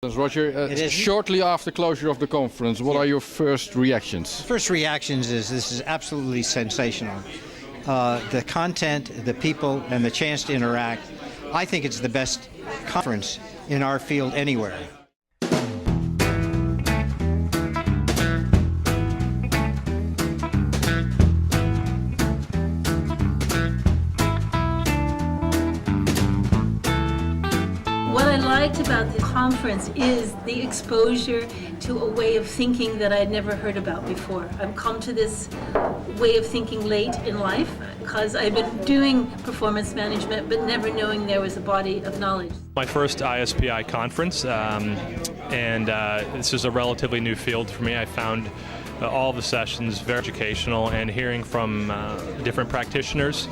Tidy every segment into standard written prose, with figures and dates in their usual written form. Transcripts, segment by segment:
Roger, shortly after closure of the conference, what are your first reactions? First reactions is this is absolutely sensational. The content, the people, and the chance to interact. I think it's the best conference in our field anywhere. What I liked about the conference is the exposure to a way of thinking that I'd never heard about before. I've come to this way of thinking late in life because I've been doing performance management but never knowing there was a body of knowledge. My first ISPI conference, and this is a relatively new field for me. I found all the sessions very educational, and hearing from different practitioners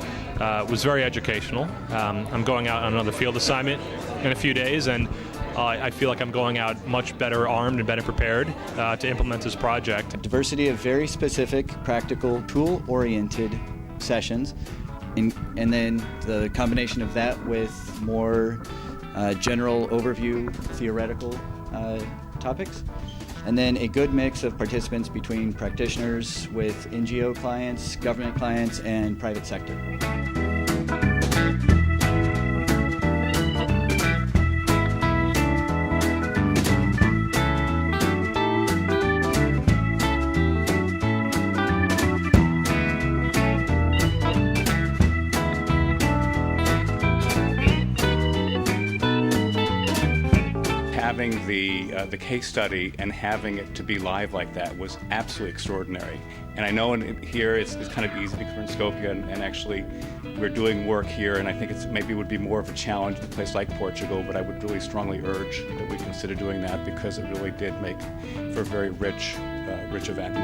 was very educational. I'm going out on another field assignment in a few days, and I feel like I'm going out much better armed and better prepared to implement this project. Diversity of very specific, practical, tool-oriented sessions, and then the combination of that with more general overview, theoretical topics. And then a good mix of participants between practitioners with NGO clients, government clients, and private sector. Having the case study and having it to be live like that was absolutely extraordinary. And I know here it's kind of easy because we're in Skopje and actually we're doing work here, and I think maybe it would be more of a challenge in a place like Portugal, but I would really strongly urge that we consider doing that because it really did make for a very rich event.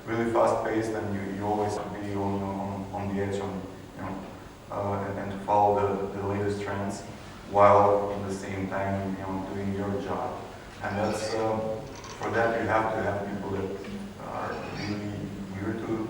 Really fast-paced, and you always be on the edge, and to follow the latest trends, while at the same time doing your job. And that's for that you have to have people that are really eager to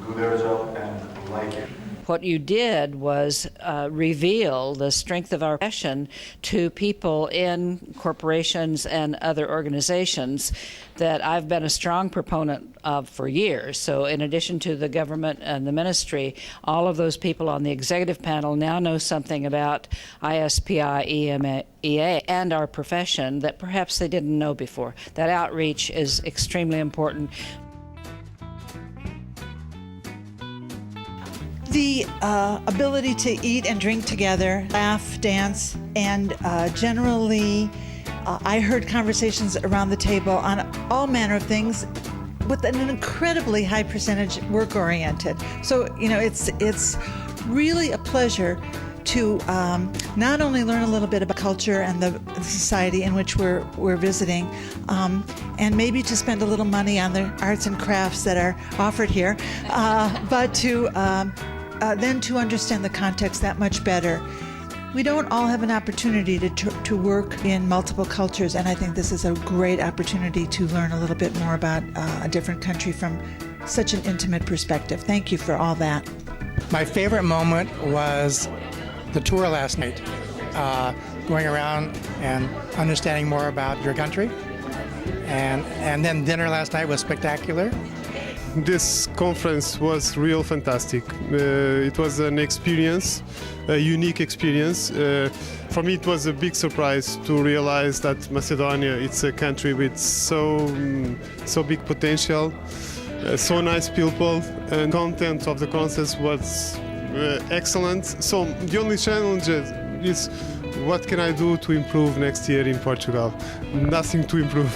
do their job and like it. What you did was reveal the strength of our profession to people in corporations and other organizations that I've been a strong proponent of for years. So in addition to the government and the ministry, all of those people on the executive panel now know something about ISPI EMEA and our profession that perhaps they didn't know before. That outreach is extremely important. The ability to eat and drink together, laugh, dance, and generally I heard conversations around the table on all manner of things with an incredibly high percentage work-oriented. So, it's really a pleasure to not only learn a little bit about culture and the society in which we're visiting, and maybe to spend a little money on the arts and crafts that are offered here, but to then to understand the context that much better. We don't all have an opportunity to work in multiple cultures, and I think this is a great opportunity to learn a little bit more about a different country from such an intimate perspective. Thank you for all that. My favorite moment was the tour last night, going around and understanding more about your country, and then dinner last night was spectacular. This conference was real fantastic. It was an experience, a unique experience. For me, it was a big surprise to realize that Macedonia, it's a country with so big potential, so nice people, and content of the conference was excellent. So the only challenge is what can I do to improve next year in Portugal? Nothing to improve.